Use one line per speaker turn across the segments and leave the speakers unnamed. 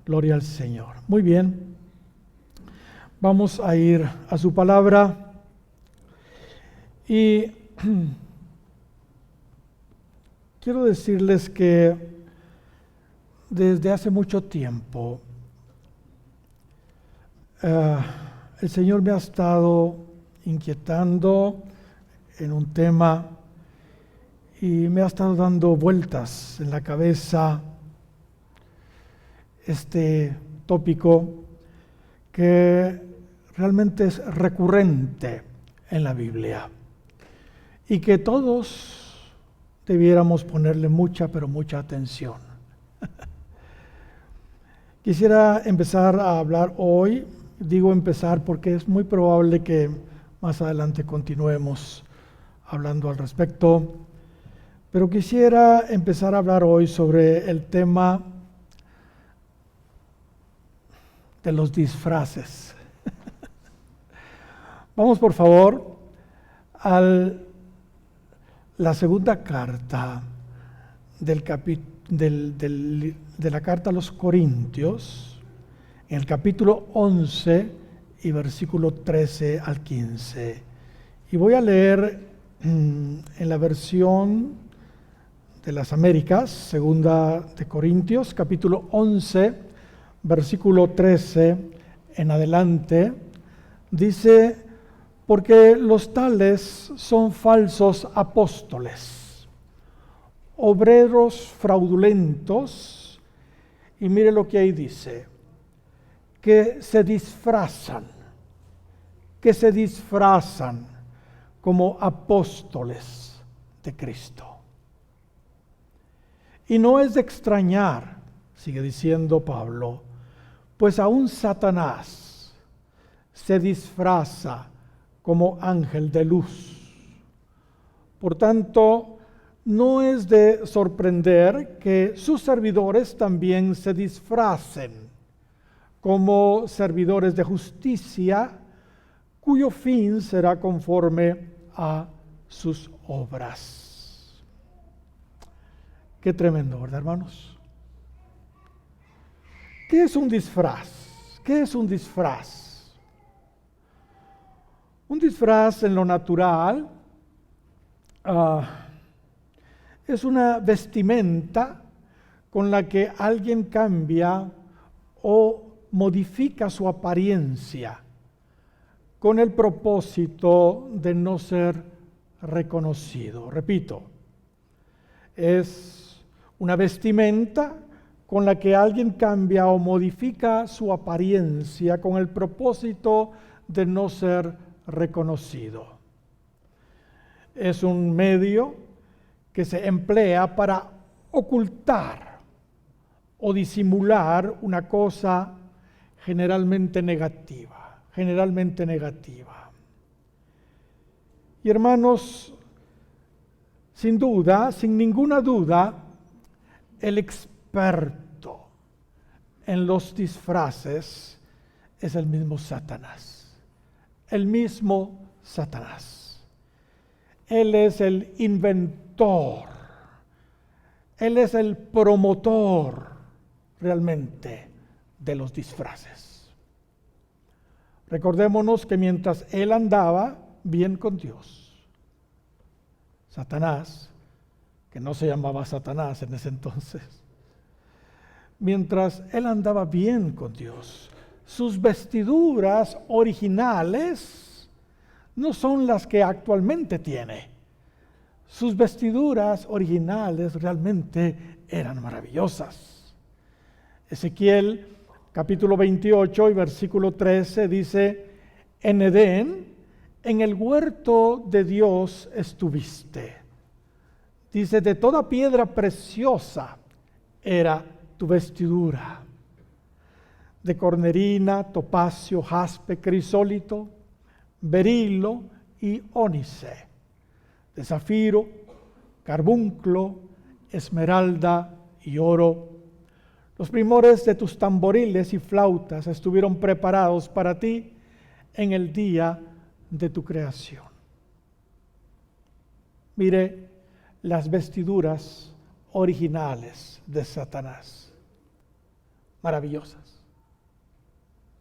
Gloria al Señor. Muy bien. Vamos a ir a su palabra y quiero decirles que desde hace mucho tiempo el Señor me ha estado inquietando en un tema y me ha estado dando vueltas en la cabeza este tópico que realmente es recurrente en la Biblia y que todos debiéramos ponerle mucha, pero mucha atención. Quisiera empezar a hablar hoy, digo empezar porque es muy probable que más adelante continuemos hablando al respecto, pero quisiera empezar a hablar hoy sobre el tema de los disfraces. Vamos por favor a la segunda carta de la carta a los Corintios, en el capítulo 11 y versículo 13 al 15. Y voy a leer en la versión de las Américas, segunda de Corintios, capítulo 11, versículo 13 en adelante. Dice: porque los tales son falsos apóstoles, obreros fraudulentos, y mire lo que ahí dice, que se disfrazan como apóstoles de Cristo. Y no es de extrañar, sigue diciendo Pablo, pues aún Satanás se disfraza como ángel de luz. Por tanto, no es de sorprender que sus servidores también se disfracen como servidores de justicia, cuyo fin será conforme a sus obras. Qué tremendo, ¿verdad, hermanos? ¿Qué es un disfraz? ¿Qué es un disfraz? Un disfraz en lo natural es una vestimenta con la que alguien cambia o modifica su apariencia con el propósito de no ser reconocido. Repito, es una vestimenta con la que alguien cambia o modifica su apariencia con el propósito de no ser reconocido. Es un medio que se emplea para ocultar o disimular una cosa generalmente negativa. Y hermanos, sin duda, sin ninguna duda, el experto en los disfraces es el mismo Satanás. El mismo Satanás. Él es el inventor. Él es el promotor realmente de los disfraces. Recordémonos que mientras él andaba bien con Dios, Satanás, que no se llamaba Satanás en ese entonces, mientras él andaba bien con Dios, sus vestiduras originales no son las que actualmente tiene. Sus vestiduras originales realmente eran maravillosas. Ezequiel capítulo 28 y versículo 13 dice: en Edén, en el huerto de Dios estuviste. Dice: de toda piedra preciosa era tu vestidura, de cornerina, topacio, jaspe, crisólito, berilo y ónice, de zafiro, carbunclo, esmeralda y oro. Los primores de tus tamboriles y flautas estuvieron preparados para ti en el día de tu creación. Mire las vestiduras originales de Satanás. maravillosas.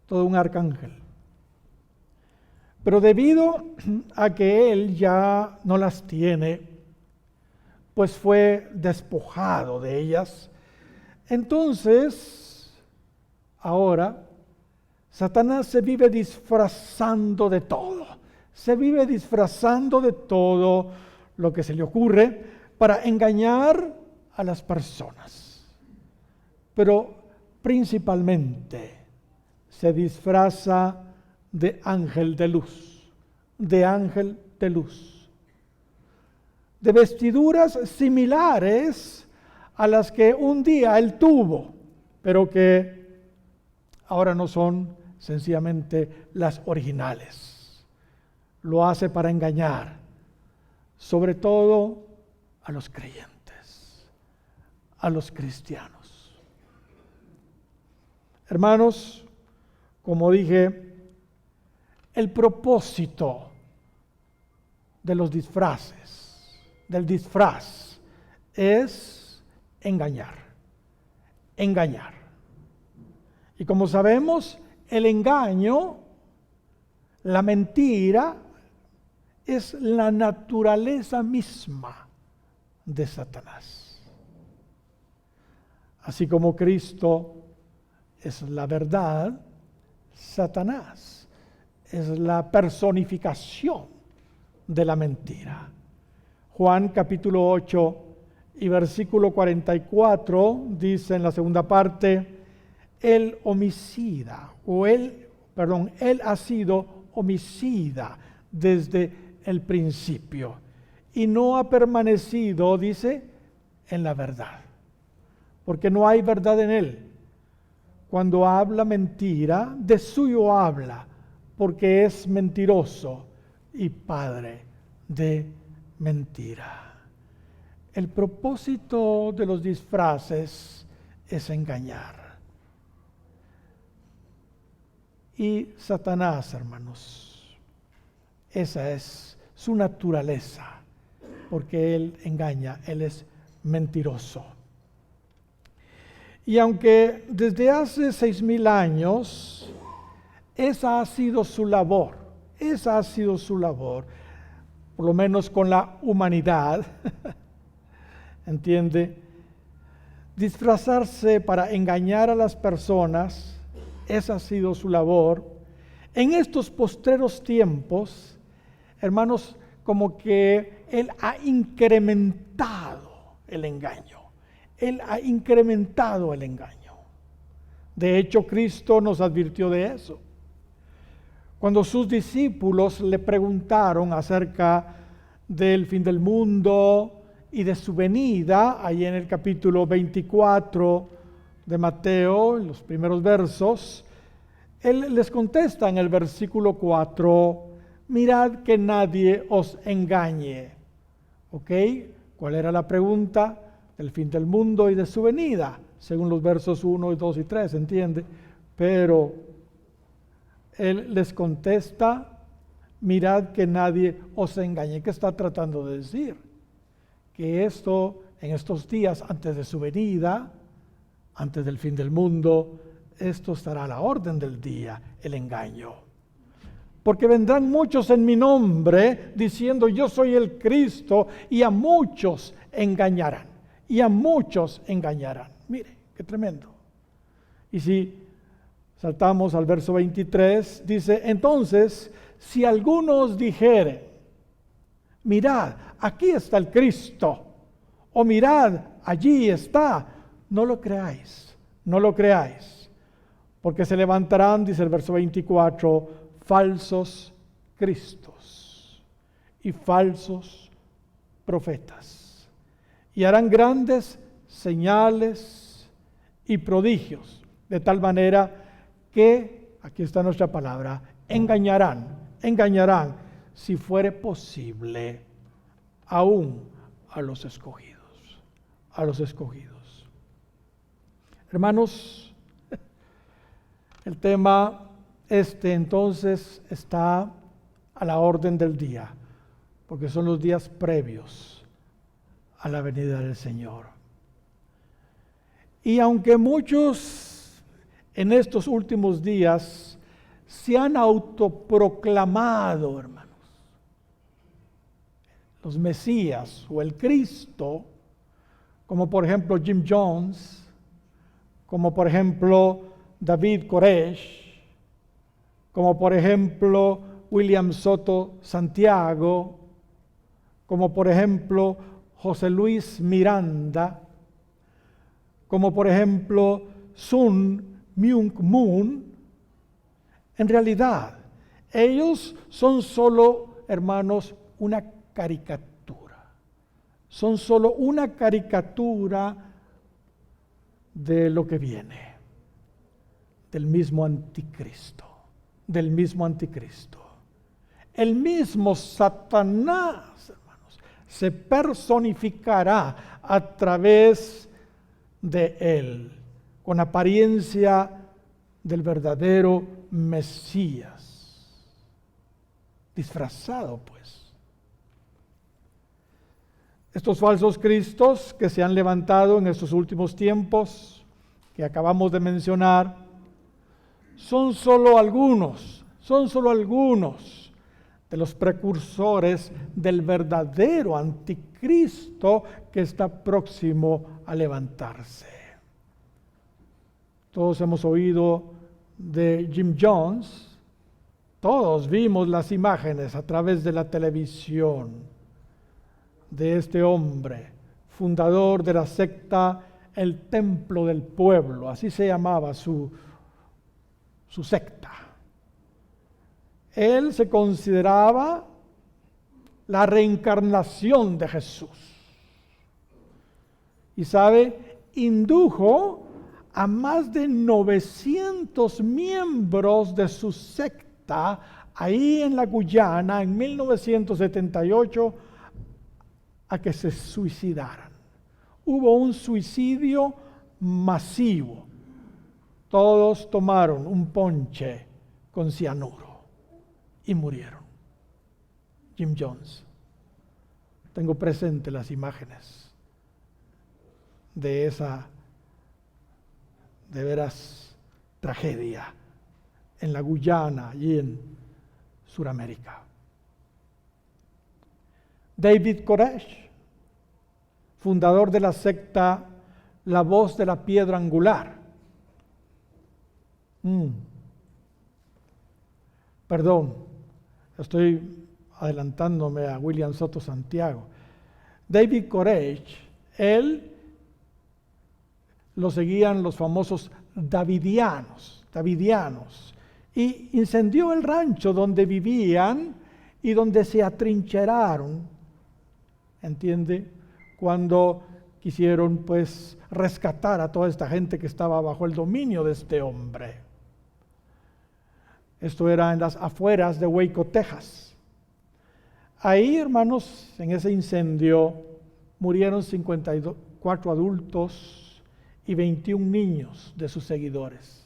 Todo un arcángel. Pero debido a que él ya no las tiene, pues fue despojado de ellas, entonces, ahora, Satanás se vive disfrazando de todo. Se vive disfrazando de todo lo que se le ocurre para engañar a las personas. Pero principalmente se disfraza de ángel de luz, de ángel de luz, de vestiduras similares a las que un día él tuvo, pero que ahora no son sencillamente las originales. Lo hace para engañar, sobre todo a los creyentes, a los cristianos. Hermanos, como dije, el propósito de los disfraces, del disfraz, es engañar, engañar. Y como sabemos, el engaño, la mentira, es la naturaleza misma de Satanás. Así como Cristo es la verdad, Satanás es la personificación de la mentira. Juan capítulo 8 y versículo 44 dice en la segunda parte, él ha sido homicida desde el principio y no ha permanecido, dice, en la verdad, porque no hay verdad en él. Cuando habla mentira, de suyo habla, porque es mentiroso y padre de mentira. El propósito de los disfraces es engañar. Y Satanás, hermanos, esa es su naturaleza, porque él engaña, él es mentiroso. Y aunque desde hace 6,000 años, esa ha sido su labor, por lo menos con la humanidad, ¿entiende? Disfrazarse para engañar a las personas, esa ha sido su labor. En estos postreros tiempos, hermanos, como que él ha incrementado el engaño. Él ha incrementado el engaño. De hecho, Cristo nos advirtió de eso. Cuando sus discípulos le preguntaron acerca del fin del mundo y de su venida, ahí en el capítulo 24 de Mateo, en los primeros versos, él les contesta en el versículo 4, mirad que nadie os engañe. ¿Ok? ¿Cuál era la pregunta? Del fin del mundo y de su venida, según los versos 1, 2 y 3, ¿entiende? Pero él les contesta, mirad que nadie os engañe. ¿Qué está tratando de decir? Que esto, en estos días antes de su venida, antes del fin del mundo, esto estará a la orden del día, el engaño. Porque vendrán muchos en mi nombre, diciendo yo soy el Cristo, y a muchos engañarán. Y a muchos engañarán. Mire, qué tremendo. Y si saltamos al verso 23, dice, entonces, si alguno os dijere, mirad, aquí está el Cristo, o mirad, allí está, no lo creáis, no lo creáis, porque se levantarán, dice el verso 24, falsos cristos y falsos profetas. Y harán grandes señales y prodigios, de tal manera que, aquí está nuestra palabra, engañarán, si fuere posible, aún a los escogidos, Hermanos, el tema entonces está a la orden del día, porque son los días previos a la venida del Señor. Y aunque muchos en estos últimos días se han autoproclamado, hermanos, los Mesías o el Cristo, como por ejemplo Jim Jones, como por ejemplo David Koresh, como por ejemplo William Soto Santiago, como por ejemplo José Luis Miranda, como por ejemplo Sun Myung Moon. En realidad, ellos son solo, hermanos, una caricatura. Son solo una caricatura de lo que viene, del mismo anticristo, del mismo anticristo. El mismo Satanás, hermanos, se personificará a través de él, con apariencia del verdadero Mesías, disfrazado pues. Estos falsos cristos que se han levantado en estos últimos tiempos, que acabamos de mencionar, son solo algunos de los precursores del verdadero anticristo que está próximo a levantarse. Todos hemos oído de Jim Jones, todos vimos las imágenes a través de la televisión de este hombre, fundador de la secta El Templo del Pueblo, así se llamaba su secta. Él se consideraba la reencarnación de Jesús. Y sabe, indujo a más de 900 miembros de su secta ahí en la Guyana en 1978 a que se suicidaran. Hubo un suicidio masivo. Todos tomaron un ponche con cianuro y murieron. Jim Jones. Tengo presente las imágenes de esa, de veras, tragedia en la Guyana y en Sudamérica. David Koresh, fundador de la secta La Voz de la Piedra Angular. Perdón, estoy adelantándome a William Soto Santiago. David Koresh, él lo seguían los famosos davidianos, y incendió el rancho donde vivían y donde se atrincheraron, ¿entiende? Cuando quisieron pues rescatar a toda esta gente que estaba bajo el dominio de este hombre. Esto era en las afueras de Waco, Texas. Ahí, hermanos, en ese incendio murieron 54 adultos y 21 niños de sus seguidores.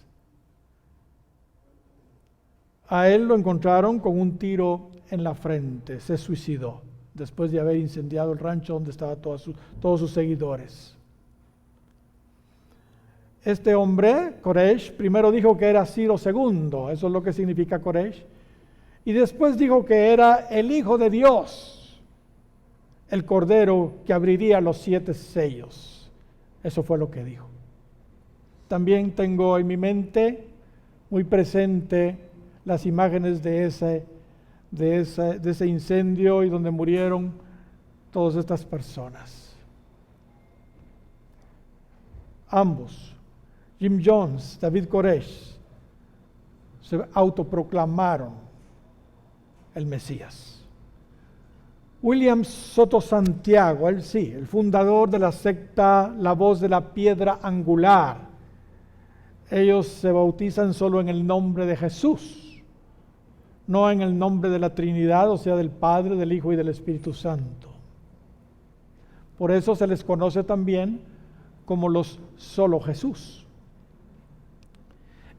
A él lo encontraron con un tiro en la frente, se suicidó después de haber incendiado el rancho donde estaban todos sus seguidores. Este hombre, Koresh, primero dijo que era Ciro II, eso es lo que significa Koresh, y después dijo que era el Hijo de Dios, el Cordero que abriría los 7 sellos. Eso fue lo que dijo. También tengo en mi mente muy presente las imágenes de ese incendio y donde murieron todas estas personas. Ambos, Jim Jones, David Koresh, se autoproclamaron el Mesías. William Soto Santiago, él sí, el fundador de la secta La Voz de la Piedra Angular. Ellos se bautizan solo en el nombre de Jesús, no en el nombre de la Trinidad, o sea, del Padre, del Hijo y del Espíritu Santo. Por eso se les conoce también como los solo Jesús.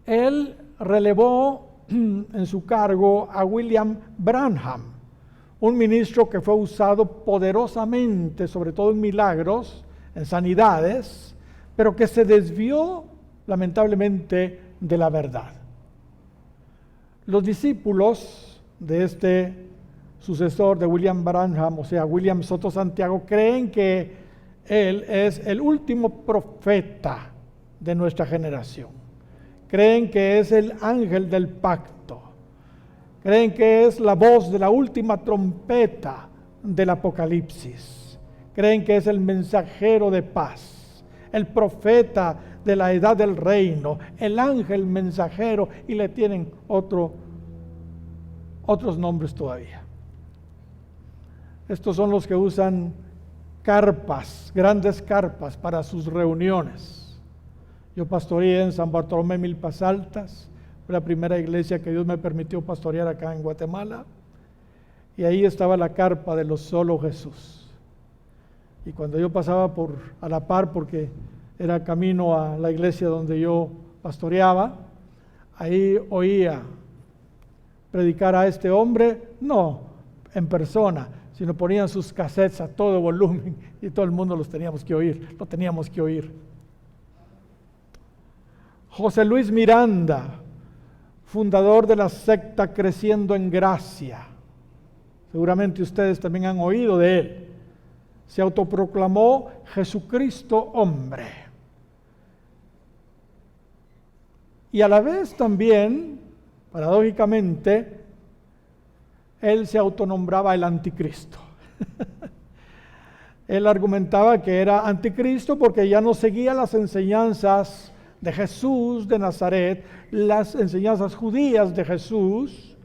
Él relevó en su cargo a William Branham, un ministro que fue usado poderosamente, sobre todo en milagros, en sanidades, pero que se desvió lamentablemente de la verdad. Los discípulos de este sucesor de William Branham, o sea, William Soto Santiago, creen que él es el último profeta de nuestra generación. Creen que es el ángel del pacto. Creen que es la voz de la última trompeta del Apocalipsis. Creen que es el mensajero de paz, el profeta de la edad del reino, el ángel mensajero, y le tienen otros nombres todavía. Estos son los que usan carpas, grandes carpas para sus reuniones. Yo pastoreé en San Bartolomé Milpas Altas, fue la primera iglesia que Dios me permitió pastorear acá en Guatemala, y ahí estaba la carpa de los Solo Jesús. Y cuando yo pasaba a la par, porque era camino a la iglesia donde yo pastoreaba, ahí oía predicar a este hombre, no en persona, sino ponían sus cassettes a todo volumen y todo el mundo lo teníamos que oír. José Luis Miranda, fundador de la secta Creciendo en Gracia, seguramente ustedes también han oído de él, se autoproclamó Jesucristo hombre. Y a la vez también, paradójicamente, él se autonombraba el anticristo. Él argumentaba que era anticristo porque ya no seguía las enseñanzas de Jesús de Nazaret, las enseñanzas judías de Jesús,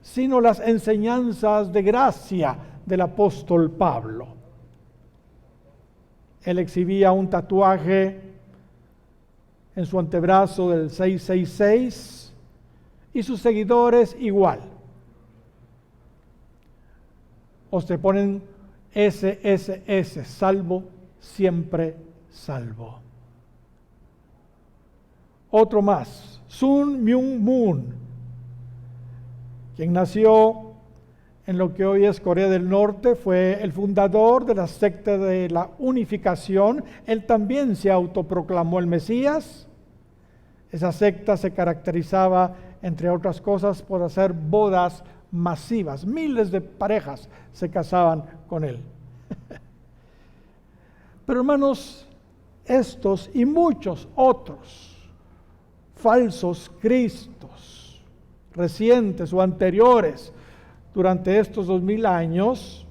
sino las enseñanzas de gracia del apóstol Pablo. Él exhibía un tatuaje en su antebrazo del 666 y sus seguidores igual. O se ponen SSS, salvo, siempre salvo. Otro más, Sun Myung Moon, quien nació en lo que hoy es Corea del Norte, fue el fundador de la secta de la unificación. Él también se autoproclamó el Mesías. Esa secta se caracterizaba, entre otras cosas, por hacer bodas masivas. Miles de parejas se casaban con él. Pero hermanos, estos y muchos otros falsos cristos, recientes o anteriores, durante estos 2000 años,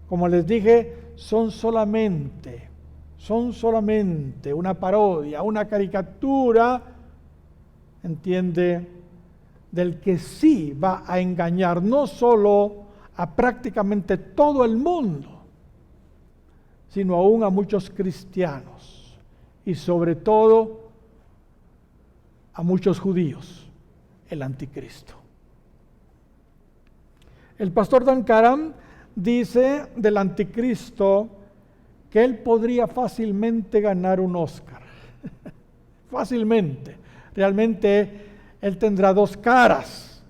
como les dije, son solamente una parodia, una caricatura, entiende, del que sí va a engañar no solo a prácticamente todo el mundo, sino aún a muchos cristianos y sobre todo a muchos judíos, el anticristo. El pastor Dan Karam dice del anticristo que él podría fácilmente ganar un Oscar. Fácilmente. Realmente él tendrá dos caras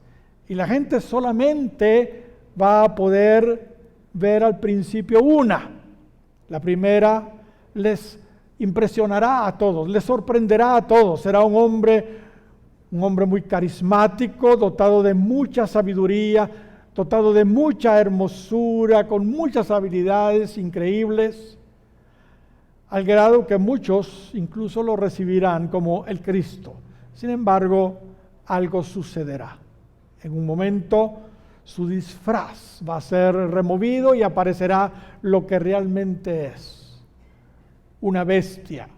y la gente solamente va a poder ver al principio una. La primera les impresionará a todos, les sorprenderá a todos. Será un hombre muy carismático, dotado de mucha sabiduría, dotado de mucha hermosura, con muchas habilidades increíbles, al grado que muchos incluso lo recibirán como el Cristo. Sin embargo, algo sucederá. En un momento, su disfraz va a ser removido y aparecerá lo que realmente es: una bestia,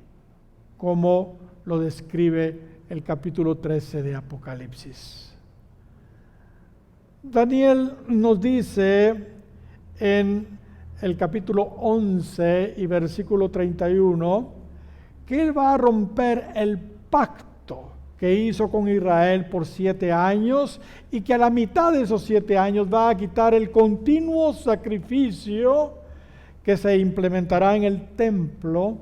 como lo describe el capítulo 13 de Apocalipsis. Daniel nos dice en el capítulo 11 y versículo 31 que él va a romper el pacto que hizo con Israel por 7 años y que a la mitad de esos 7 años va a quitar el continuo sacrificio que se implementará en el templo,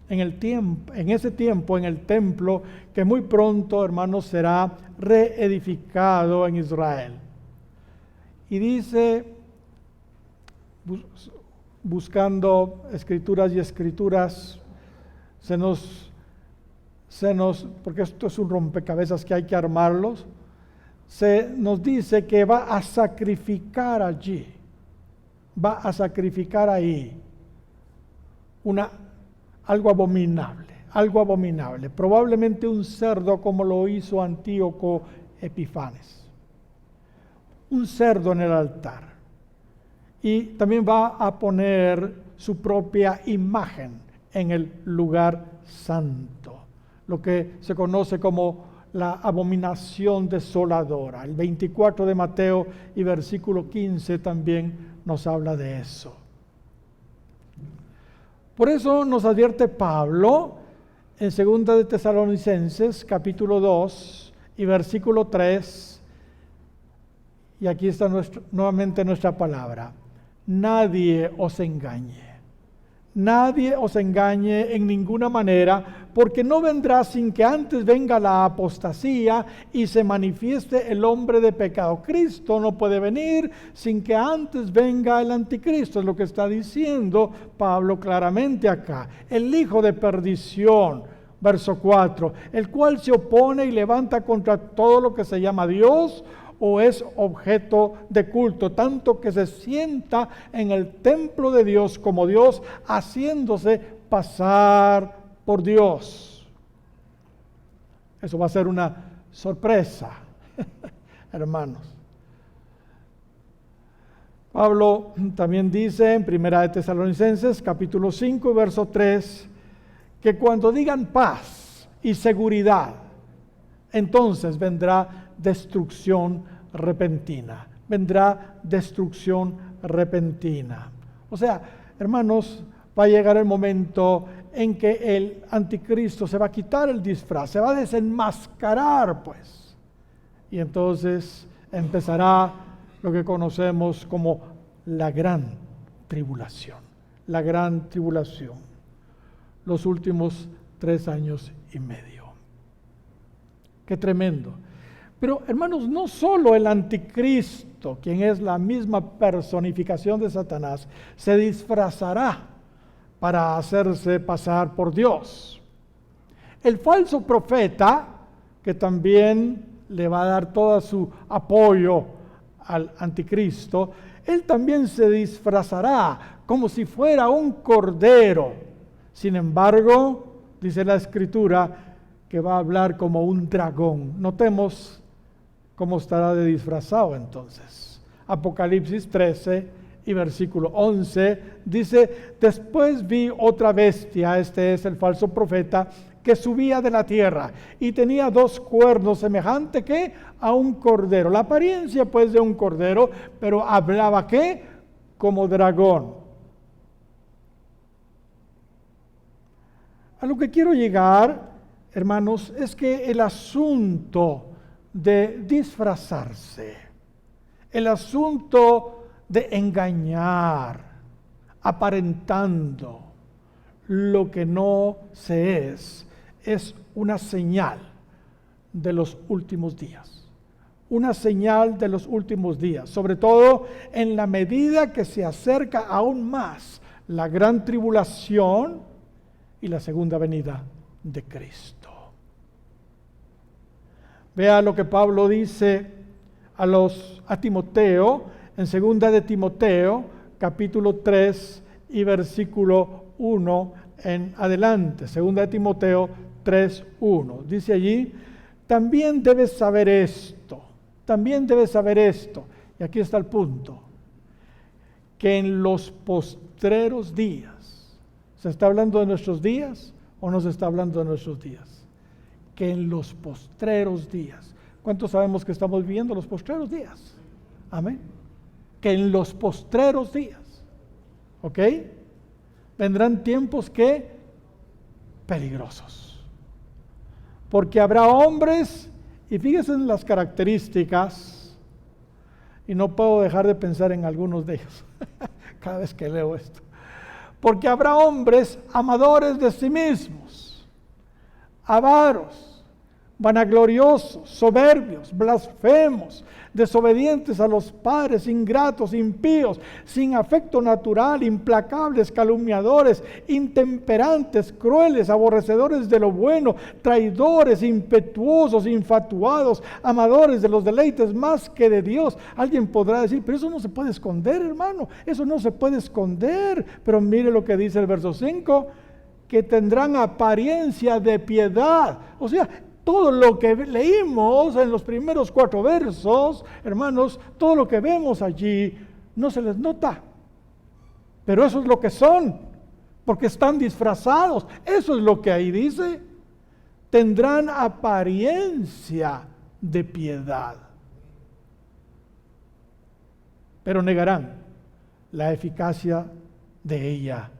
en ese tiempo en el templo que muy pronto, hermanos, será reedificado en Israel. Y dice, buscando escrituras y escrituras, se nos porque esto es un rompecabezas que hay que armarlos, se nos dice que va a sacrificar allí, va a sacrificar ahí algo abominable, probablemente un cerdo como lo hizo Antíoco Epifanes, un cerdo en el altar, y también va a poner su propia imagen en el lugar santo, lo que se conoce como la abominación desoladora. El 24 de Mateo y versículo 15 también nos habla de eso. Por eso nos advierte Pablo en 2 de Tesalonicenses, capítulo 2 y versículo 3, y aquí está nuevamente nuestra palabra: nadie os engañe. Nadie os engañe en ninguna manera, porque no vendrá sin que antes venga la apostasía y se manifieste el hombre de pecado. Cristo no puede venir sin que antes venga el anticristo, es lo que está diciendo Pablo claramente acá. El hijo de perdición, verso 4, el cual se opone y levanta contra todo lo que se llama Dios o es objeto de culto, tanto que se sienta en el templo de Dios como Dios, haciéndose pasar por Dios. Eso va a ser una sorpresa, hermanos. Pablo también dice en 1 de Tesalonicenses, capítulo 5, verso 3, que cuando digan paz y seguridad, entonces vendrá destrucción repentina. Vendrá destrucción repentina. O sea, hermanos, va a llegar el momento en que el anticristo se va a quitar el disfraz, se va a desenmascarar, pues. Y entonces empezará lo que conocemos como la gran tribulación. La gran tribulación. Los últimos 3 años y medio. Qué tremendo. Pero hermanos, no solo el anticristo, quien es la misma personificación de Satanás, se disfrazará para hacerse pasar por Dios. El falso profeta, que también le va a dar todo su apoyo al anticristo, él también se disfrazará como si fuera un cordero. Sin embargo, dice la Escritura, que va a hablar como un dragón. Notemos cómo estará de disfrazado entonces. Apocalipsis 13 y versículo 11 dice: después vi otra bestia, este es el falso profeta, que subía de la tierra y tenía 2 cuernos semejante que a un cordero. La apariencia pues de un cordero, pero hablaba ¿qué? Como dragón. A lo que quiero llegar, hermanos, es que el asunto de disfrazarse, el asunto de engañar, aparentando lo que no se es una señal de los últimos días. Una señal de los últimos días, sobre todo en la medida que se acerca aún más la gran tribulación y la segunda venida de Cristo. Vea lo que Pablo dice a Timoteo, en 2 de Timoteo, capítulo 3 y versículo 1 en adelante. 2 de Timoteo 3, 1. Dice allí: también debes saber esto, y aquí está el punto, que en los postreros días, ¿se está hablando de nuestros días o no se está hablando de nuestros días? Que en los postreros días. ¿Cuántos sabemos que estamos viviendo los postreros días? Amén. Que en los postreros días, ¿ok? Vendrán tiempos que peligrosos. Porque habrá hombres, y fíjense en las características, y no puedo dejar de pensar en algunos de ellos, cada vez que leo esto. Porque habrá hombres amadores de sí mismos, avaros, vanagloriosos, soberbios, blasfemos, desobedientes a los padres, ingratos, impíos, sin afecto natural, implacables, calumniadores, intemperantes, crueles, aborrecedores de lo bueno, traidores, impetuosos, infatuados, amadores de los deleites más que de Dios. Alguien podrá decir, pero eso no se puede esconder, hermano, eso no se puede esconder. Pero mire lo que dice el verso 5, que tendrán apariencia de piedad. O sea, todo lo que leímos en los primeros 4 versos, hermanos, todo lo que vemos allí no se les nota. Pero eso es lo que son, porque están disfrazados. Eso es lo que ahí dice. Tendrán apariencia de piedad, pero negarán la eficacia de ella.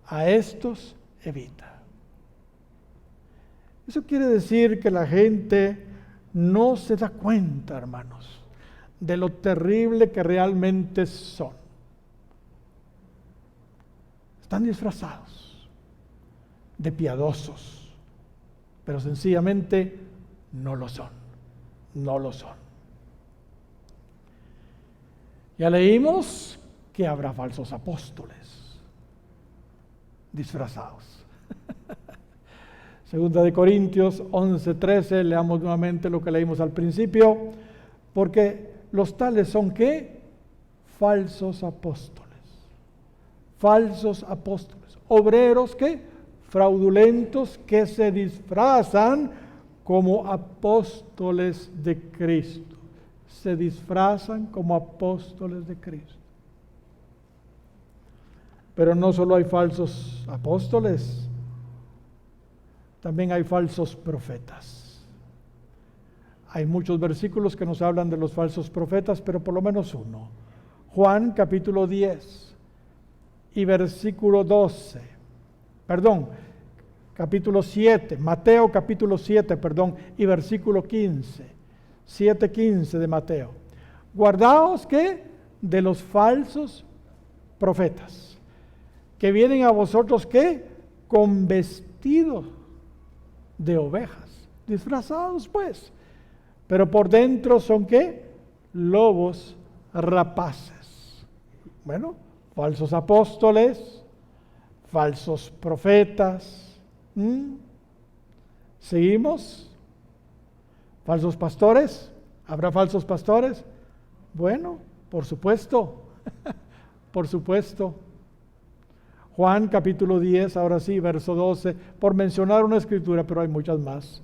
A estos evita. Eso quiere decir que la gente no se da cuenta, hermanos, de lo terrible que realmente son. Están disfrazados de piadosos, pero sencillamente no lo son. No lo son. Ya leímos que habrá falsos apóstoles disfrazados. Segunda de Corintios 11:13, leamos nuevamente lo que leímos al principio, porque los tales son ¿qué? Falsos apóstoles. Falsos apóstoles. Obreros ¿qué? Fraudulentos que se disfrazan como apóstoles de Cristo. Se disfrazan como apóstoles de Cristo. Pero no solo hay falsos apóstoles, también hay falsos profetas. Hay muchos versículos que nos hablan de los falsos profetas, pero por lo menos uno. Juan capítulo 10 y versículo 12. Capítulo 7. Mateo capítulo 7, y versículo 15. 7:15 de Mateo. Guardaos ¿qué? De los falsos profetas, que vienen a vosotros ¿qué? Con vestidos de ovejas, disfrazados pues, pero por dentro son ¿qué? Lobos rapaces. Bueno, falsos apóstoles, falsos profetas. ¿Seguimos? ¿Falsos pastores? ¿Habrá falsos pastores? Bueno, por supuesto, por supuesto. Juan capítulo 10, ahora sí, verso 12, por mencionar una escritura, pero hay muchas más.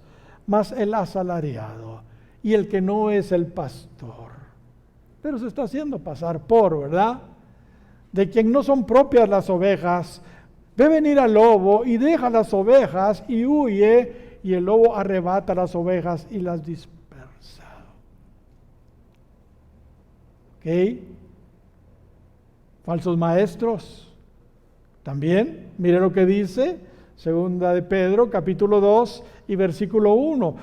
Mas el asalariado y el que no es el pastor, pero se está haciendo pasar por, ¿verdad? De quien no son propias las ovejas, ve venir al lobo y deja las ovejas y huye, y el lobo arrebata las ovejas y las dispersa. ¿Ok? Falsos maestros. También, mire lo que dice, segunda de Pedro, capítulo 2 y versículo 1.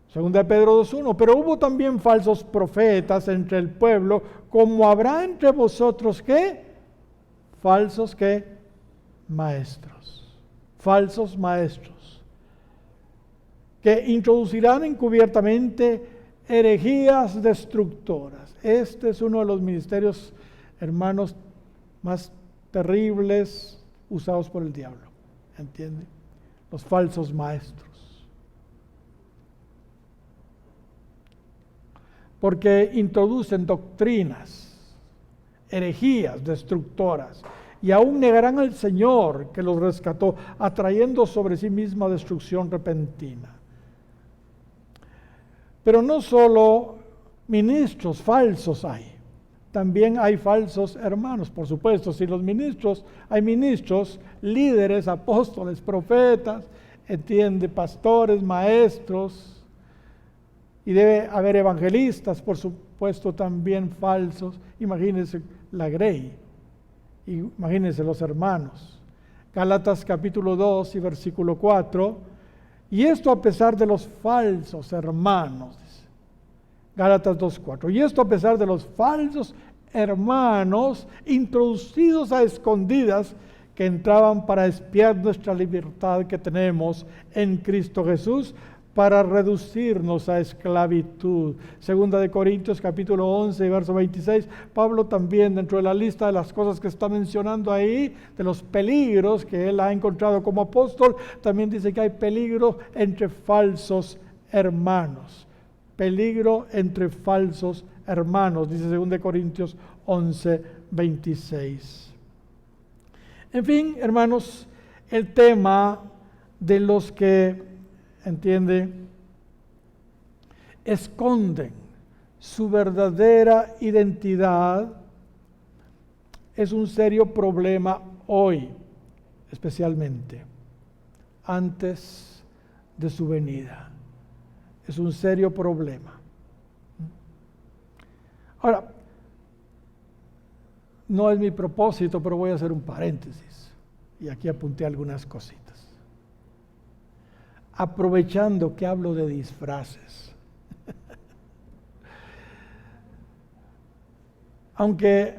Segunda de Pedro 2:1. Pero hubo también falsos profetas entre el pueblo, como habrá entre vosotros, ¿qué? Falsos, ¿qué? Maestros. Falsos maestros. Que introducirán encubiertamente herejías destructoras. Este es uno de los ministerios, hermanos, más terribles usados por el diablo, ¿entiende? Los falsos maestros. Porque introducen doctrinas, herejías destructoras, y aún negarán al Señor que los rescató, atrayendo sobre sí misma destrucción repentina. Pero no solo ministros falsos hay, también hay falsos hermanos, por supuesto. Si los ministros, hay ministros, líderes, apóstoles, profetas, entiende, pastores, maestros, y debe haber evangelistas, por supuesto, también falsos. Imagínense la grey, imagínense los hermanos. Gálatas capítulo 2 y versículo 4, y esto a pesar de los falsos hermanos. Gálatas 2:4. Y esto a pesar de los falsos hermanos introducidos a escondidas que entraban para espiar nuestra libertad que tenemos en Cristo Jesús para reducirnos a esclavitud. Segunda de Corintios capítulo 11, verso 26, Pablo también dentro de la lista de las cosas que está mencionando ahí, de los peligros que él ha encontrado como apóstol, también dice que hay peligro entre falsos hermanos. Peligro entre falsos hermanos, dice 2 Corintios 11, 26. En fin, hermanos, el tema de los que, entiende, esconden su verdadera identidad es un serio problema hoy, especialmente antes de su venida. Es un serio problema. Ahora, no es mi propósito, pero voy a hacer un paréntesis. Y aquí apunté algunas cositas. Aprovechando que hablo de disfraces. Aunque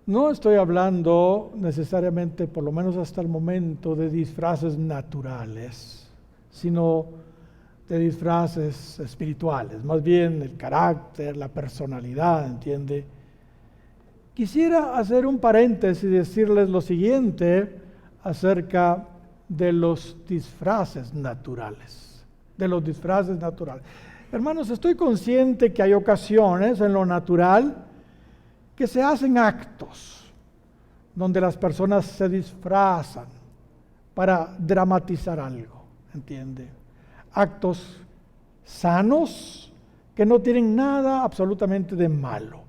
no estoy hablando necesariamente, por lo menos hasta el momento, de disfraces naturales, sino de disfraces espirituales, más bien el carácter, la personalidad, ¿entiende? Quisiera hacer un paréntesis y decirles lo siguiente acerca de los disfraces naturales, Hermanos, estoy consciente que hay ocasiones en lo natural que se hacen actos donde las personas se disfrazan para dramatizar algo, ¿entiende? Actos sanos que no tienen nada absolutamente de malo.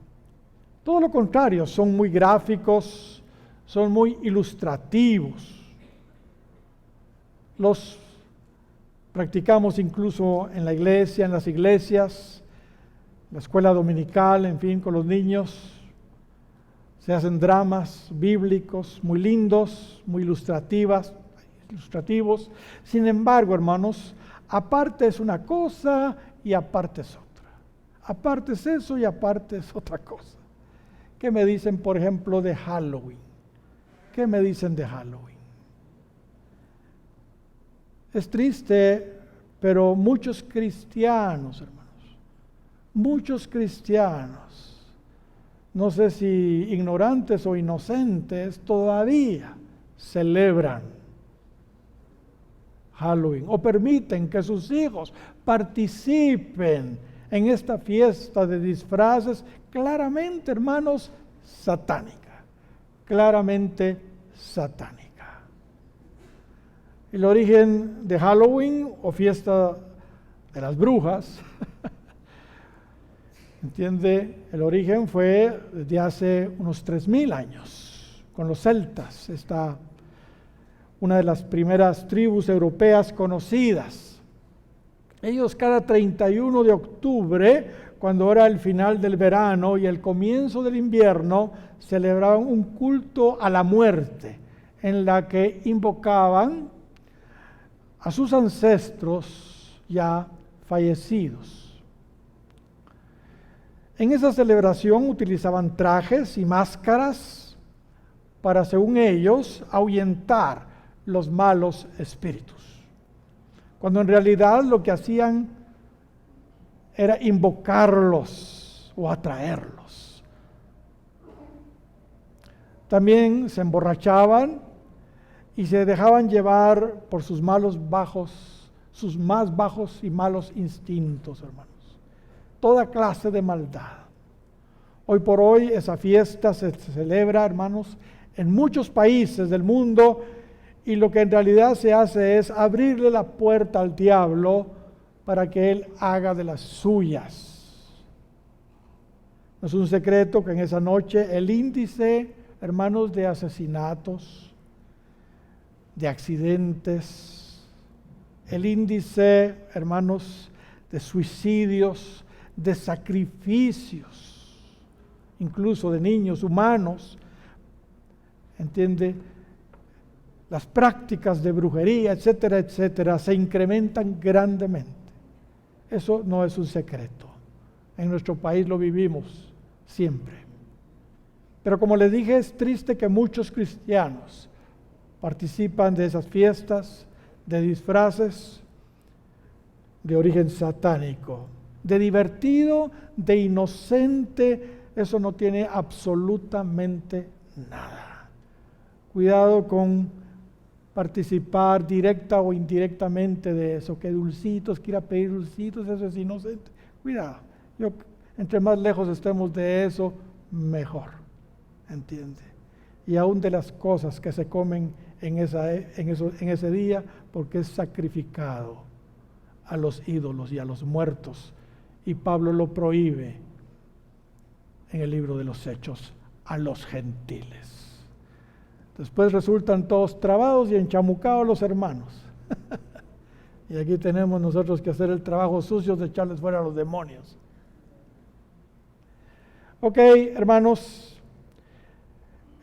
Todo lo contrario, son muy gráficos, son muy ilustrativos. Los practicamos incluso en la iglesia, en las iglesias, la escuela dominical, en fin, con los niños. Se hacen dramas bíblicos muy lindos, muy ilustrativos. Sin embargo, hermanos, aparte es una cosa y aparte es otra. Aparte es eso y aparte es otra cosa. ¿Qué me dicen, por ejemplo, de Halloween? ¿Qué me dicen de Halloween? Es triste, pero muchos cristianos, hermanos, no sé si ignorantes o inocentes, todavía celebran Halloween o permiten que sus hijos participen en esta fiesta de disfraces claramente, hermanos, satánica, claramente satánica. El origen de Halloween o fiesta de las brujas, ¿entiende? El origen fue desde hace unos 3000 años, con los celtas, una de las primeras tribus europeas conocidas. Ellos cada 31 de octubre, cuando era el final del verano y el comienzo del invierno, celebraban un culto a la muerte, en la que invocaban a sus ancestros ya fallecidos. En esa celebración utilizaban trajes y máscaras para, según ellos, ahuyentar los malos espíritus, cuando en realidad lo que hacían era invocarlos o atraerlos. También se emborrachaban y se dejaban llevar por sus más bajos y malos instintos, hermanos. Toda clase de maldad. Hoy por hoy esa fiesta se celebra, hermanos, en muchos países del mundo, y lo que en realidad se hace es abrirle la puerta al diablo para que él haga de las suyas. No es un secreto que en esa noche el índice, hermanos, de asesinatos, de accidentes, el índice, hermanos, de suicidios, de sacrificios, incluso de niños humanos, ¿entiende? Las prácticas de brujería, etcétera, etcétera, se incrementan grandemente. Eso no es un secreto. En nuestro país lo vivimos siempre. Pero como les dije, es triste que muchos cristianos participan de esas fiestas, de disfraces, de origen satánico. De divertido, de inocente, eso no tiene absolutamente nada. Cuidado con participar directa o indirectamente de eso, que dulcitos, quiera pedir dulcitos, eso es inocente. Cuidado, entre más lejos estemos de eso, mejor, ¿entiende? Y aún de las cosas que se comen en ese día, porque es sacrificado a los ídolos y a los muertos, y Pablo lo prohíbe en el libro de los Hechos a los gentiles. Después resultan todos trabados y enchamucados los hermanos. Y aquí tenemos nosotros que hacer el trabajo sucio de echarles fuera a los demonios. Ok, hermanos,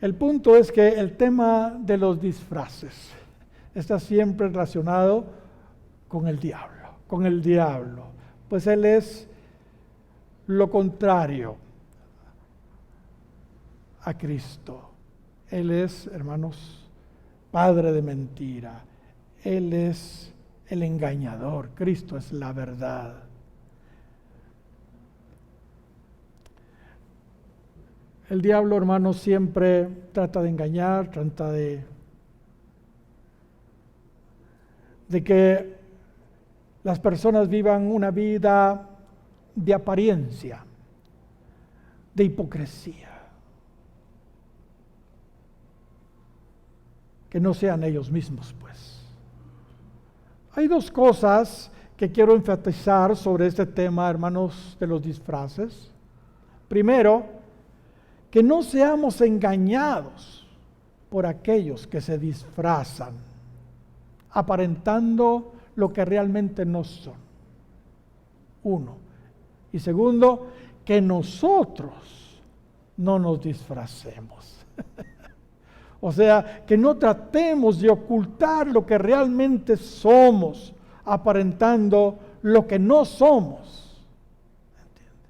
el punto es que el tema de los disfraces está siempre relacionado con el diablo, pues él es lo contrario a Cristo. Él es, hermanos, padre de mentira. Él es el engañador. Cristo es la verdad. El diablo, hermanos, siempre trata de engañar, trata de que las personas vivan una vida de apariencia, de hipocresía, que no sean ellos mismos, pues. Hay dos cosas que quiero enfatizar sobre este tema, hermanos, de los disfraces. Primero, que no seamos engañados por aquellos que se disfrazan, aparentando lo que realmente no son. Uno. Y segundo, que nosotros no nos disfracemos. O sea, que no tratemos de ocultar lo que realmente somos, aparentando lo que no somos. ¿Entiende?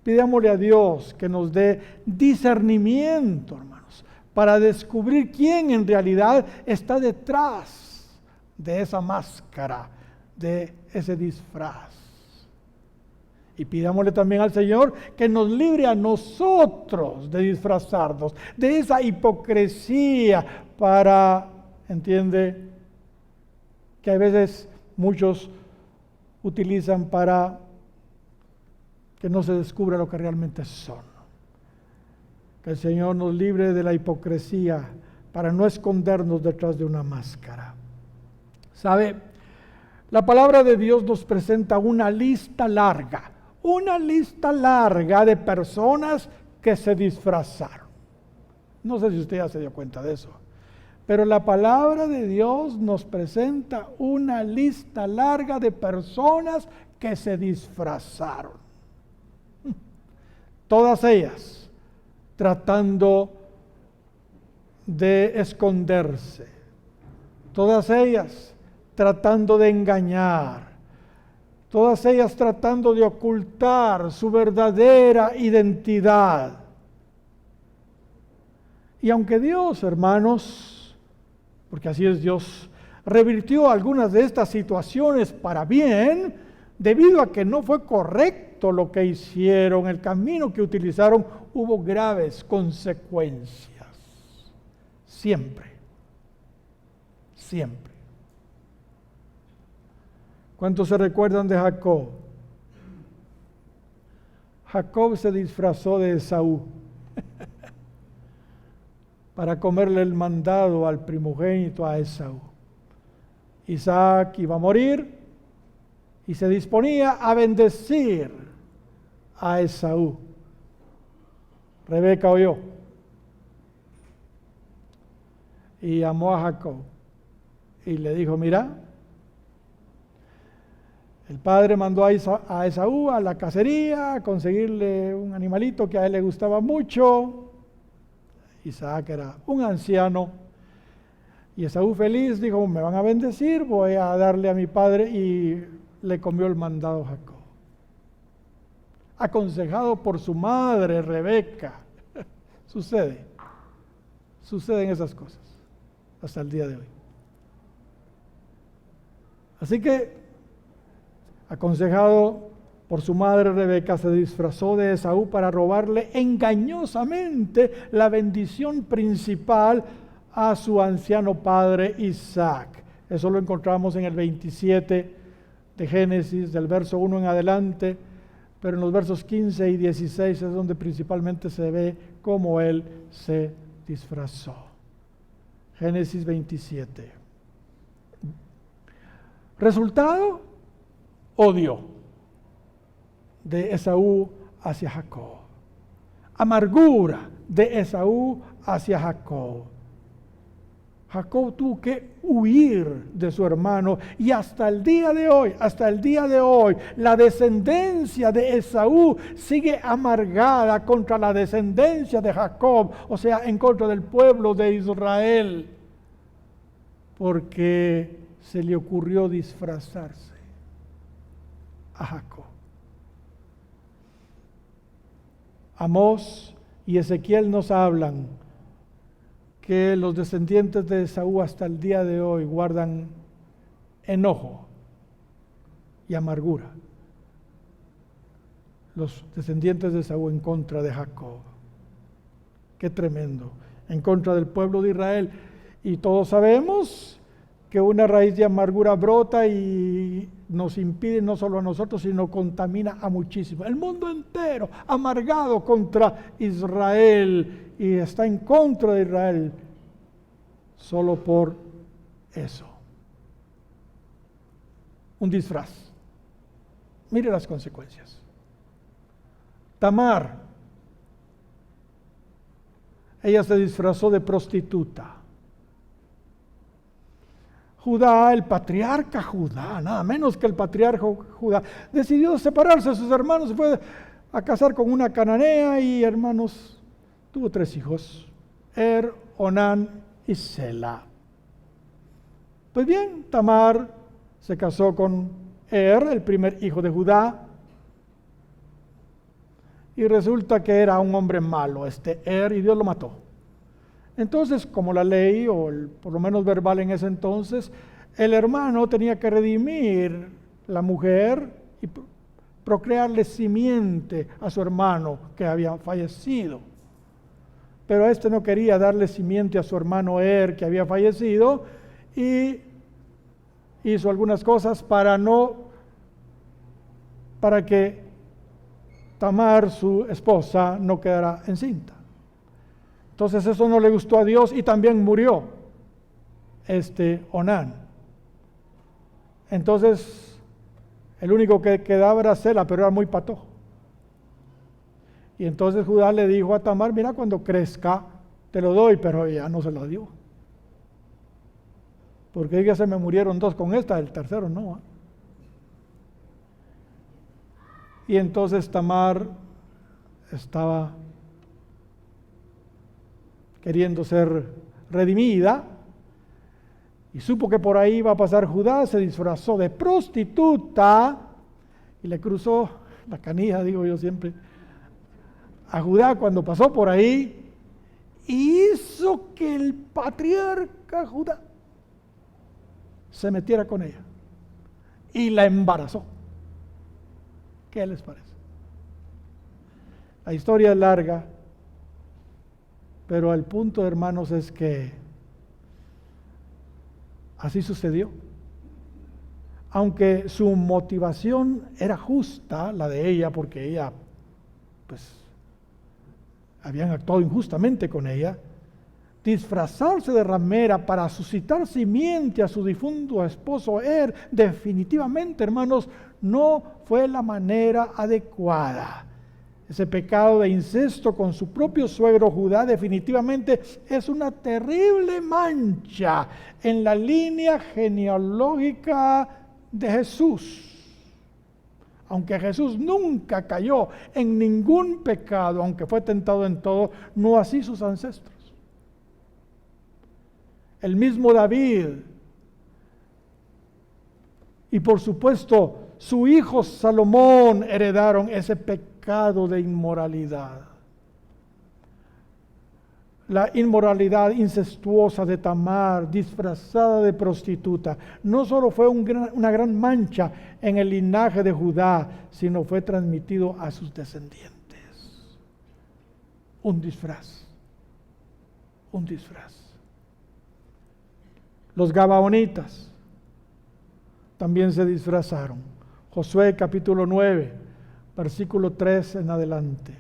Pidámosle a Dios que nos dé discernimiento, hermanos, para descubrir quién en realidad está detrás de esa máscara, de ese disfraz. Y pidámosle también al Señor que nos libre a nosotros de disfrazarnos, de esa hipocresía para, entiende, que a veces muchos utilizan para que no se descubra lo que realmente son. Que el Señor nos libre de la hipocresía para no escondernos detrás de una máscara. ¿Sabe? La palabra de Dios nos presenta una lista larga de personas que se disfrazaron. No sé si usted ya se dio cuenta de eso, pero la palabra de Dios nos presenta una lista larga de personas que se disfrazaron. Todas ellas tratando de esconderse, todas ellas tratando de engañar, todas ellas tratando de ocultar su verdadera identidad. Y aunque Dios, hermanos, porque así es Dios, revirtió algunas de estas situaciones para bien, debido a que no fue correcto lo que hicieron, el camino que utilizaron, hubo graves consecuencias. Siempre. ¿Cuántos se recuerdan de Jacob? Jacob se disfrazó de Esaú para comerle el mandado al primogénito, a Esaú. Isaac iba a morir y se disponía a bendecir a Esaú. Rebeca oyó y llamó a Jacob y le dijo: mira, el padre mandó a Esaú a la cacería a conseguirle un animalito que a él le gustaba mucho. Isaac era un anciano y Esaú feliz dijo: me van a bendecir, voy a darle a mi padre, y le comió el mandado a Jacob, aconsejado por su madre Rebeca. Suceden esas cosas hasta el día de hoy. Así que, aconsejado por su madre Rebeca, se disfrazó de Esaú para robarle engañosamente la bendición principal a su anciano padre Isaac. Eso lo encontramos en el 27 de Génesis, del verso 1 en adelante, pero en los versos 15 y 16 es donde principalmente se ve cómo él se disfrazó. Génesis 27. Resultado, odio de Esaú hacia Jacob. Amargura de Esaú hacia Jacob. Jacob tuvo que huir de su hermano y hasta el día de hoy, la descendencia de Esaú sigue amargada contra la descendencia de Jacob, o sea, en contra del pueblo de Israel, porque se le ocurrió disfrazarse a Jacob. Amós y Ezequiel nos hablan que los descendientes de Esaú hasta el día de hoy guardan enojo y amargura. Los descendientes de Esaú en contra de Jacob. Qué tremendo. En contra del pueblo de Israel. Y todos sabemos que una raíz de amargura brota y nos impide no solo a nosotros, sino contamina a muchísimos. El mundo entero amargado contra Israel y está en contra de Israel solo por eso. Un disfraz. Mire las consecuencias. Tamar, ella se disfrazó de prostituta. Judá, el patriarca Judá, nada menos que el patriarca Judá, decidió separarse de sus hermanos, se fue a casar con una cananea y hermanos, tuvo 3 hijos, Onán y Sela. Pues bien, Tamar se casó con el primer hijo de Judá, y resulta que era un hombre malo, y Dios lo mató. Entonces, como la ley, o por lo menos verbal en ese entonces, el hermano tenía que redimir la mujer y procrearle simiente a su hermano que había fallecido. Pero no quería darle simiente a su hermano que había fallecido, y hizo algunas cosas para que Tamar, su esposa, no quedara encinta. Entonces eso no le gustó a Dios y también murió Onán. Entonces el único que quedaba era Sela, pero era muy patojo. Y entonces Judá le dijo a Tamar, mira, cuando crezca te lo doy, pero ella no se lo dio. Porque ya se me murieron 2 con esta, el tercero no. Y entonces Tamar estaba queriendo ser redimida, y supo que por ahí iba a pasar Judá, se disfrazó de prostituta y le cruzó la canilla, digo yo siempre, a Judá cuando pasó por ahí, y hizo que el patriarca Judá se metiera con ella y la embarazó. ¿Qué les parece? La historia es larga, pero el punto, hermanos, es que así sucedió. Aunque su motivación era justa, la de ella, porque ella, pues, habían actuado injustamente con ella, disfrazarse de ramera para suscitar simiente a su difunto esposo definitivamente, hermanos, no fue la manera adecuada. Ese pecado de incesto con su propio suegro Judá definitivamente es una terrible mancha en la línea genealógica de Jesús. Aunque Jesús nunca cayó en ningún pecado, aunque fue tentado en todo, no así sus ancestros. El mismo David y por supuesto su hijo Salomón heredaron ese pecado de inmoralidad. la inmoralidad incestuosa de Tamar, disfrazada de prostituta, no solo fue una gran mancha en el linaje de Judá, sino fue transmitido a sus descendientes. Un disfraz. Un disfraz. Los gabaonitas también se disfrazaron. Josué capítulo 9, versículo 3 en adelante.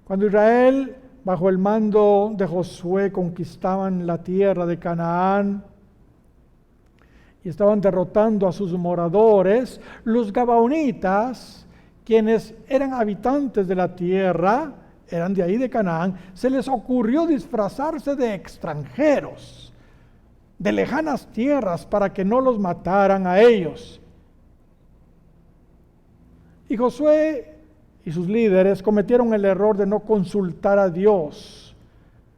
Cuando Israel, bajo el mando de Josué, conquistaban la tierra de Canaán y estaban derrotando a sus moradores, los gabaonitas, quienes eran habitantes de la tierra, eran de ahí de Canaán, se les ocurrió disfrazarse de extranjeros, de lejanas tierras, para que no los mataran a ellos. Y Josué y sus líderes cometieron el error de no consultar a Dios,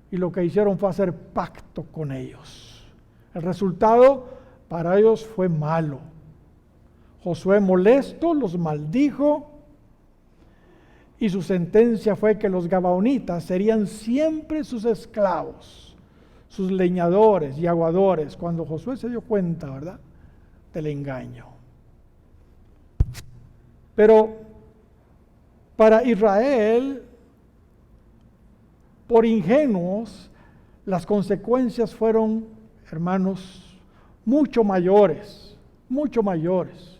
y lo que hicieron fue hacer pacto con ellos. El resultado para ellos fue malo. Josué, molesto, los maldijo, y su sentencia fue que los gabaonitas serían siempre sus esclavos, sus leñadores y aguadores, cuando Josué se dio cuenta, ¿verdad?, del engaño. Pero para Israel, por ingenuos, las consecuencias fueron, hermanos, mucho mayores, mucho mayores.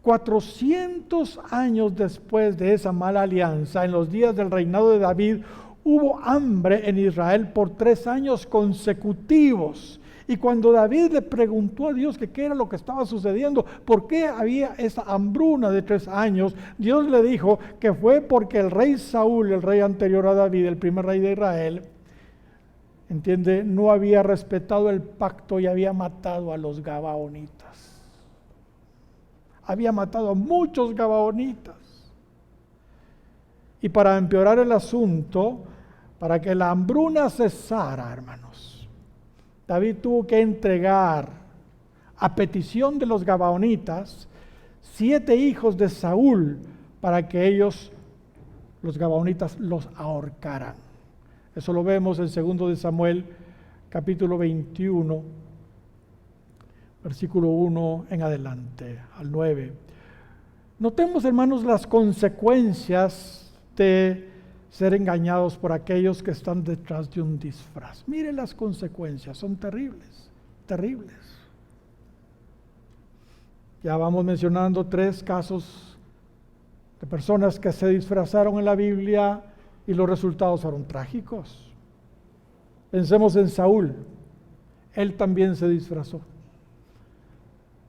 400 años después de esa mala alianza, en los días del reinado de David, hubo hambre en Israel por 3 años consecutivos. Y cuando David le preguntó a Dios que qué era lo que estaba sucediendo, por qué había esa hambruna de 3 años, Dios le dijo que fue porque el rey Saúl, el rey anterior a David, el primer rey de Israel, entiende, no había respetado el pacto y había matado a los gabaonitas. Había matado a muchos gabaonitas. Y para empeorar el asunto, para que la hambruna cesara, hermanos, David tuvo que entregar, a petición de los gabaonitas, 7 hijos de Saúl, para que ellos, los gabaonitas, los ahorcaran. Eso lo vemos en 2 de Samuel, capítulo 21, versículo 1 en adelante, al 9. Notemos, hermanos, las consecuencias de ser engañados por aquellos que están detrás de un disfraz. Miren las consecuencias, son terribles, terribles. Ya vamos mencionando 3 casos de personas que se disfrazaron en la Biblia y los resultados fueron trágicos. Pensemos en Saúl, él también se disfrazó.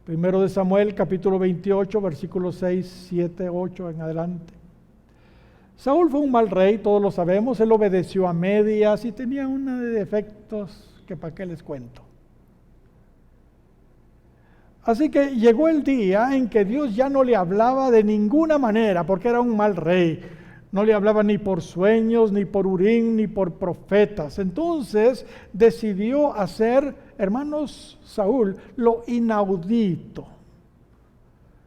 1 de Samuel, capítulo 28, versículos 6, 7, 8 en adelante. Saúl fue un mal rey, todos lo sabemos, él obedeció a medias y tenía una de defectos que para qué les cuento. Así que llegó el día en que Dios ya no le hablaba de ninguna manera, porque era un mal rey. No le hablaba ni por sueños, ni por Urim, ni por profetas. Entonces decidió hacer, hermanos, Saúl, lo inaudito.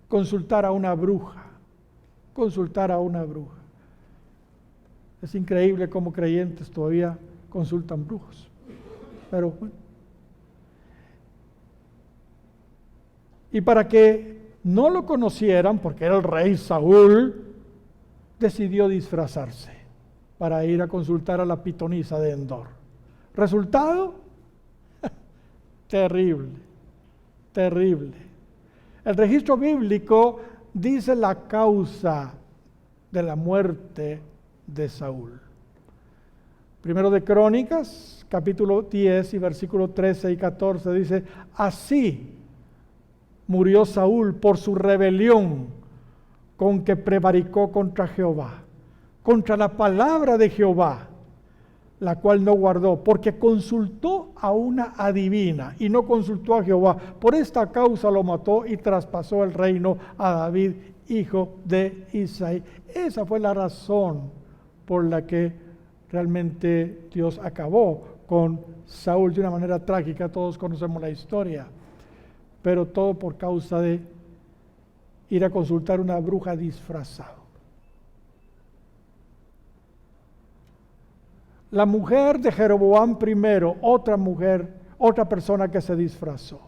Consultar a una bruja. Consultar a una bruja. Es increíble cómo creyentes todavía consultan brujos. Pero bueno. Y para que no lo conocieran, porque era el rey Saúl, decidió disfrazarse para ir a consultar a la pitonisa de Endor. ¿Resultado? Terrible, terrible. El registro bíblico dice la causa de la muerte de Saúl. Primero de Crónicas, capítulo 10 y versículo 13 y 14 dice: así murió Saúl por su rebelión con que prevaricó contra Jehová, contra la palabra de Jehová, la cual no guardó, porque consultó a una adivina y no consultó a Jehová. Por esta causa lo mató y traspasó el reino a David, hijo de Isaí. Esa fue la razón por la que realmente Dios acabó con Saúl de una manera trágica. Todos conocemos la historia, pero todo por causa de ir a consultar a una bruja disfrazado. La mujer de Jeroboam primero, otra persona que se disfrazó.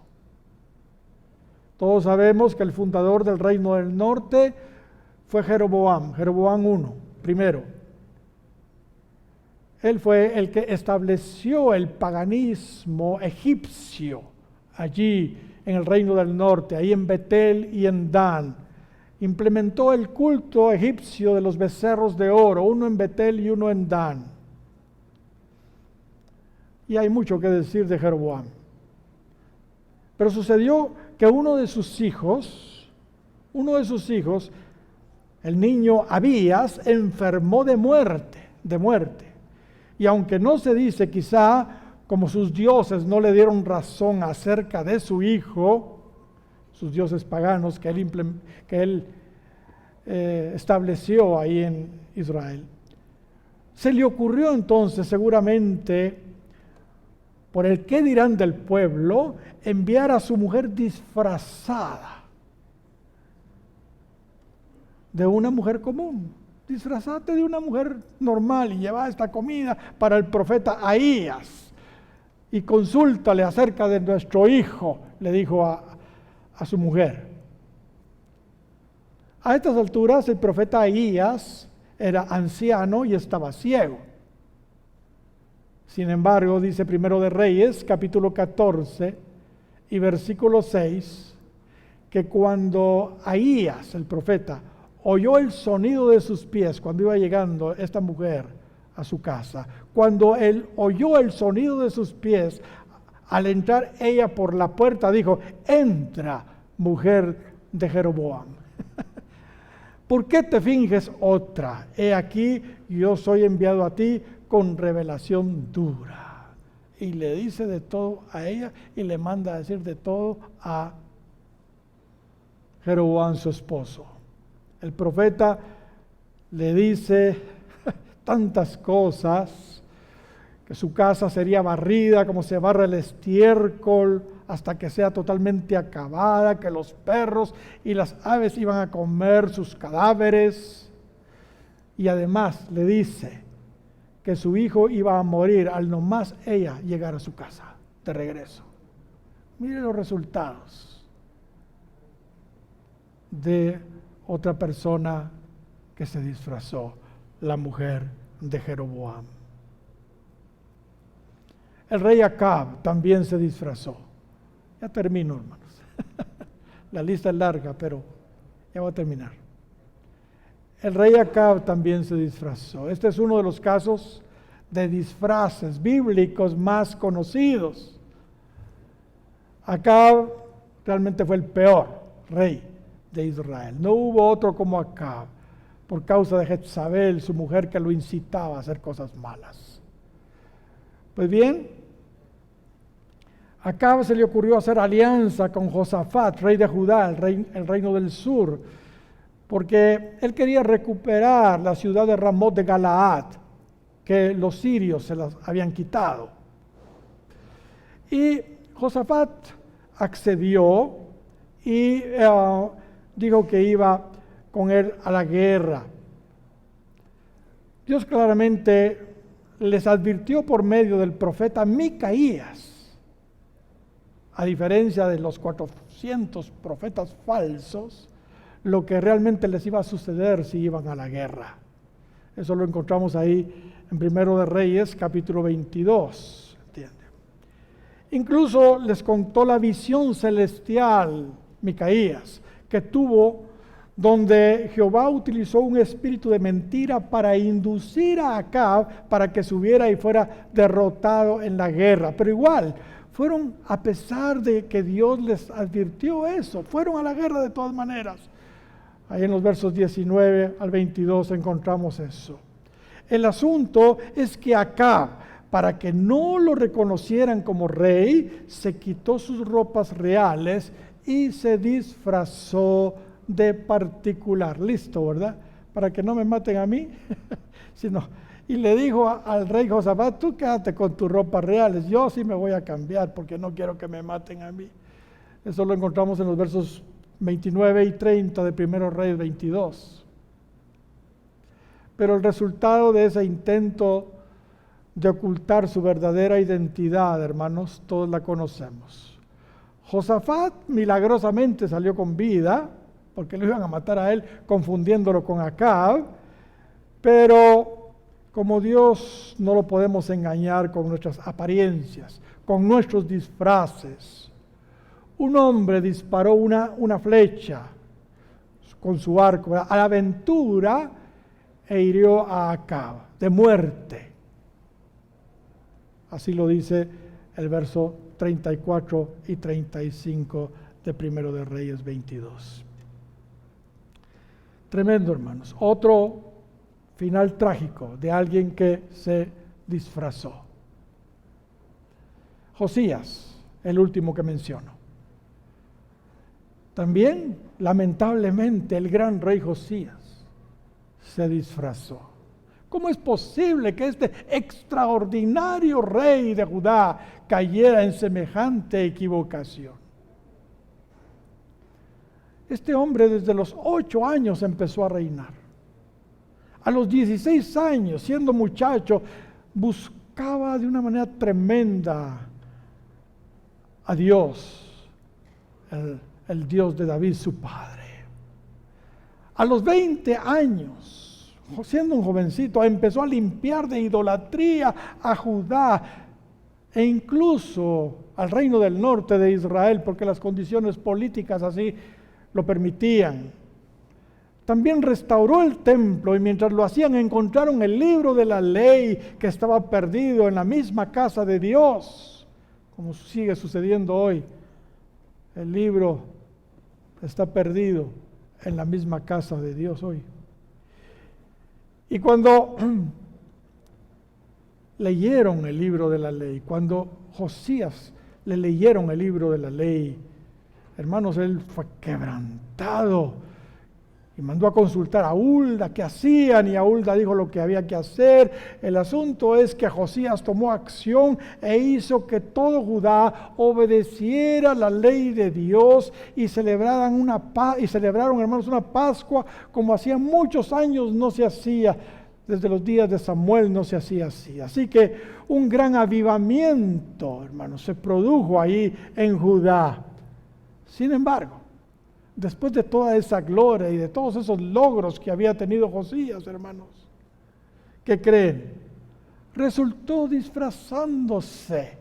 Todos sabemos que el fundador del reino del norte fue Jeroboam 1, primero. Él fue el que estableció el paganismo egipcio allí en el reino del norte, ahí en Betel y en Dan. Implementó el culto egipcio de los becerros de oro, uno en Betel y uno en Dan. Y hay mucho que decir de Jeroboam. Pero sucedió que uno de sus hijos, el niño Abías, enfermó de muerte. Y aunque no se dice, quizá, como sus dioses no le dieron razón acerca de su hijo, sus dioses paganos que él estableció ahí en Israel, se le ocurrió entonces seguramente, por el qué dirán del pueblo, enviar a su mujer disfrazada de una mujer común. Disfrazate de una mujer normal y lleva esta comida para el profeta Ahías y consúltale acerca de nuestro hijo, le dijo a su mujer. A estas alturas el profeta Ahías era anciano y estaba ciego. Sin embargo, dice Primero de Reyes, capítulo 14 y versículo 6, que cuando Ahías, el profeta, oyó el sonido de sus pies cuando iba llegando esta mujer a su casa, cuando él oyó el sonido de sus pies, al entrar ella por la puerta, dijo: entra, mujer de Jeroboam. ¿Por qué te finges otra? He aquí, yo soy enviado a ti con revelación dura. Y le dice de todo a ella y le manda a decir de todo a Jeroboam, su esposo. El profeta le dice tantas cosas, que su casa sería barrida como se barra el estiércol hasta que sea totalmente acabada, que los perros y las aves iban a comer sus cadáveres. Y además le dice que su hijo iba a morir al nomás ella llegar a su casa de regreso. Mire los resultados de otra persona que se disfrazó, la mujer de Jeroboam. El rey Acab también se disfrazó. Ya termino, hermanos. La lista es larga, pero ya voy a terminar. El rey Acab también se disfrazó. Este es uno de los casos de disfraces bíblicos más conocidos. Acab realmente fue el peor rey de Israel. No hubo otro como Acab, por causa de Jezabel, su mujer, que lo incitaba a hacer cosas malas. Pues bien, a Acab se le ocurrió hacer alianza con Josafat, rey de Judá, el reino del sur, porque él quería recuperar la ciudad de Ramot de Galaad, que los sirios se las habían quitado. Y Josafat accedió y dijo que iba con él a la guerra. Dios claramente les advirtió por medio del profeta Micaías, a diferencia de los 400 profetas falsos, lo que realmente les iba a suceder si iban a la guerra. Eso lo encontramos ahí en Primero de Reyes, capítulo 22. ¿Entiende? Incluso les contó la visión celestial, Micaías, que tuvo, donde Jehová utilizó un espíritu de mentira para inducir a Acab para que subiera y fuera derrotado en la guerra. Pero igual, fueron, a pesar de que Dios les advirtió eso, fueron a la guerra de todas maneras. Ahí en los versos 19 al 22 encontramos eso. El asunto es que Acab, para que no lo reconocieran como rey, se quitó sus ropas reales y se disfrazó de particular. Listo, ¿verdad? Para que no me maten a mí. Y le dijo al rey Josafat: tú quédate con tus ropas reales, yo sí me voy a cambiar porque no quiero que me maten a mí. Eso lo encontramos en los versos 29 y 30 de Primero Reyes 22. Pero el resultado de ese intento de ocultar su verdadera identidad, hermanos, todos la conocemos. Josafat milagrosamente salió con vida, porque lo iban a matar a él confundiéndolo con Acab, pero como Dios no lo podemos engañar con nuestras apariencias, con nuestros disfraces. Un hombre disparó una flecha con su arco a la aventura e hirió a Acab de muerte. Así lo dice el verso 34 y 35 de Primero de Reyes 22. Tremendo, hermanos. Otro final trágico de alguien que se disfrazó. Josías, el último que menciono. También, lamentablemente, el gran rey Josías se disfrazó. ¿Cómo es posible que este extraordinario rey de Judá cayera en semejante equivocación? Este hombre desde los 8 años empezó a reinar. A los 16 años, siendo muchacho, buscaba de una manera tremenda a Dios, el Dios de David, su padre. A los 20 años, siendo un jovencito, empezó a limpiar de idolatría a Judá e incluso al reino del norte de Israel, porque las condiciones políticas así lo permitían. También restauró el templo y mientras lo hacían encontraron el libro de la ley que estaba perdido en la misma casa de Dios, como sigue sucediendo hoy. El libro está perdido en la misma casa de Dios hoy. Y cuando leyeron el libro de la ley, cuando Josías le leyeron el libro de la ley, hermanos, él fue quebrantado y mandó a consultar a Hulda qué hacían, y a Hulda dijo lo que había que hacer. El asunto es que Josías tomó acción e hizo que todo Judá obedeciera la ley de Dios y celebraron, hermanos, una Pascua como hacía muchos años no se hacía. Desde los días de Samuel no se hacía así. Así que un gran avivamiento, hermanos, se produjo ahí en Judá. Sin embargo, después de toda esa gloria y de todos esos logros que había tenido Josías, hermanos, ¿qué creen? Resultó disfrazándose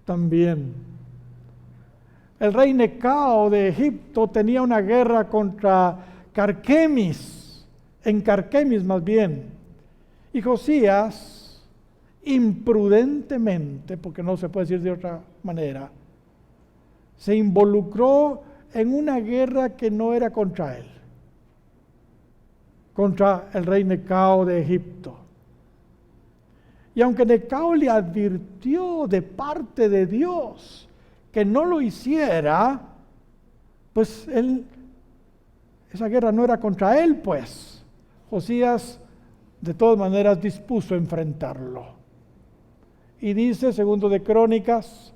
también. El rey Necao de Egipto tenía una guerra contra Carquemis, en Carquemis más bien, y Josías, imprudentemente, porque no se puede decir de otra manera, se involucró en una guerra que no era contra él, contra el rey Necao de Egipto. Y aunque Necao le advirtió de parte de Dios que no lo hiciera, pues esa guerra no era contra él, pues. Josías de todas maneras dispuso a enfrentarlo. Y dice, segundo de Crónicas,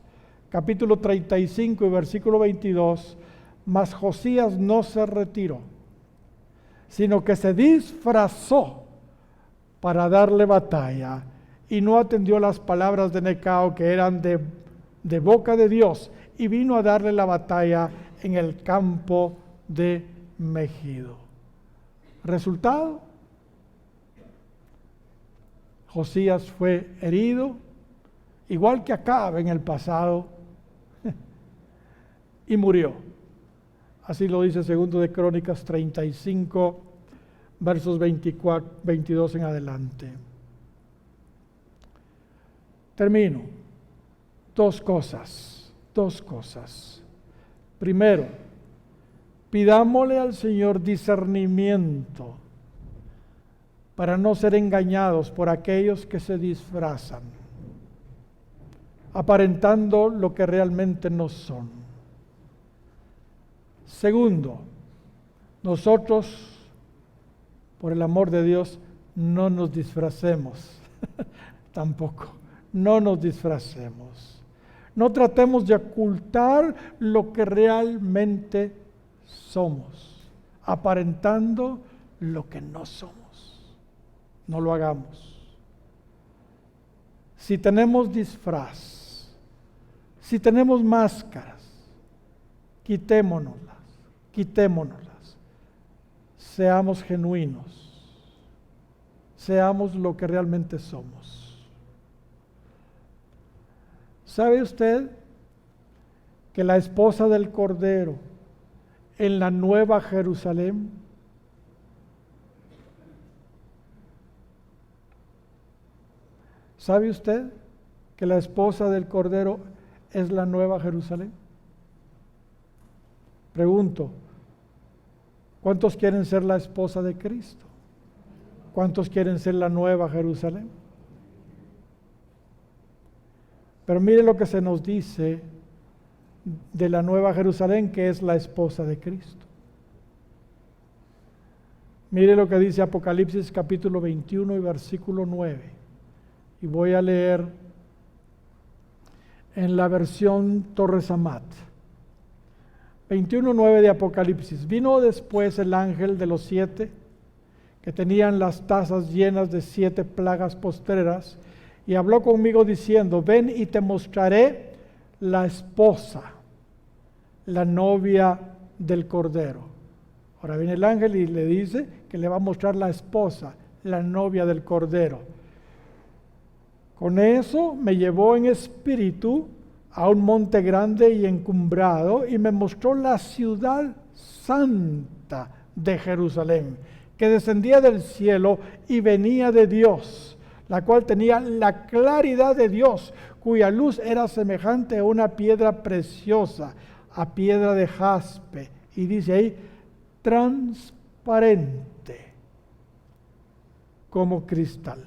capítulo 35 y versículo 22, mas Josías no se retiró, sino que se disfrazó para darle batalla y no atendió las palabras de Necao que eran de boca de Dios, y vino a darle la batalla en el campo de Megido. Resultado, Josías fue herido, igual que Acab en el pasado, y murió. Así lo dice segundo de Crónicas 35, versos 22 en adelante. Termino. Dos cosas. Primero, pidámosle al Señor discernimiento para no ser engañados por aquellos que se disfrazan, aparentando lo que realmente no son. Segundo, nosotros, por el amor de Dios, no nos disfracemos, tampoco, no nos disfracemos. No tratemos de ocultar lo que realmente somos, aparentando lo que no somos. No lo hagamos. si tenemos disfraz, si tenemos máscaras, quitémonoslas. Seamos genuinos, seamos lo que realmente somos. ¿Sabe usted que la esposa del Cordero en la Nueva Jerusalén ¿sabe usted que la esposa del Cordero es la Nueva Jerusalén? Pregunto, ¿cuántos quieren ser la esposa de Cristo? ¿Cuántos quieren ser la Nueva Jerusalén? Pero mire lo que se nos dice de la Nueva Jerusalén, que es la esposa de Cristo. Mire lo que dice Apocalipsis capítulo 21 y versículo 9. Y voy a leer en la versión Torres Amat. 21:9 de Apocalipsis. Vino después el ángel de los 7, que tenían las tazas llenas de 7 plagas postreras, y habló conmigo diciendo: ven y te mostraré la esposa, la novia del Cordero. Ahora viene el ángel y le dice que le va a mostrar la esposa, la novia del Cordero. Con eso me llevó en espíritu a un monte grande y encumbrado, y me mostró la ciudad santa de Jerusalén, que descendía del cielo y venía de Dios, la cual tenía la claridad de Dios, cuya luz era semejante a una piedra preciosa, a piedra de jaspe, y dice ahí, transparente como cristal.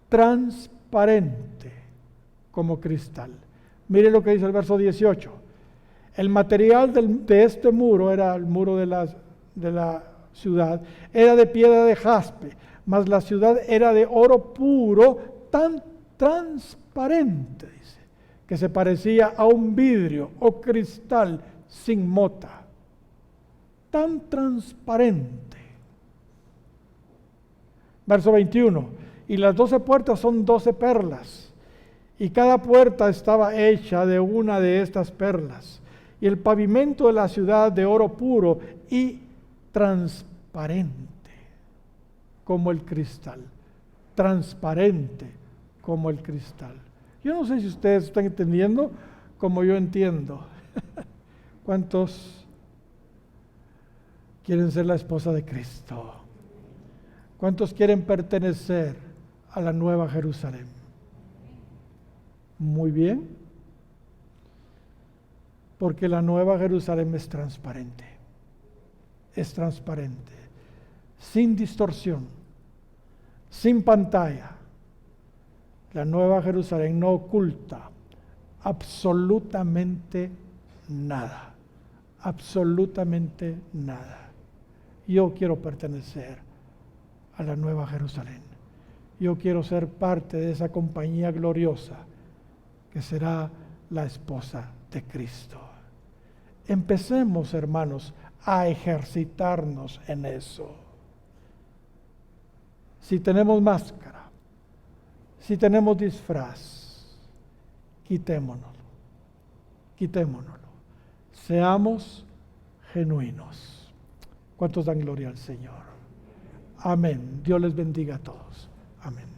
Transparente como cristal. Mire lo que dice el verso 18. El material de este muro, era el muro de la ciudad, era de piedra de jaspe, mas la ciudad era de oro puro, tan transparente, dice, que se parecía a un vidrio o cristal sin mota. Tan transparente. Verso 21. Y las 12 puertas son 12 perlas, y cada puerta estaba hecha de una de estas perlas, y el pavimento de la ciudad de oro puro y transparente como el cristal. Transparente como el cristal. Yo no sé si ustedes están entendiendo como yo entiendo. ¿Cuántos quieren ser la esposa de Cristo? ¿Cuántos quieren pertenecer a la Nueva Jerusalén? Muy bien, porque la Nueva Jerusalén es transparente, sin distorsión, sin pantalla. La Nueva Jerusalén no oculta absolutamente nada, absolutamente nada. Yo quiero pertenecer a la Nueva Jerusalén. Yo quiero ser parte de esa compañía gloriosa que será la esposa de Cristo. Empecemos, hermanos, a ejercitarnos en eso. Si tenemos máscara, si tenemos disfraz, quitémonoslo. Seamos genuinos. ¿Cuántos dan gloria al Señor? Amén. Dios les bendiga a todos. Amén.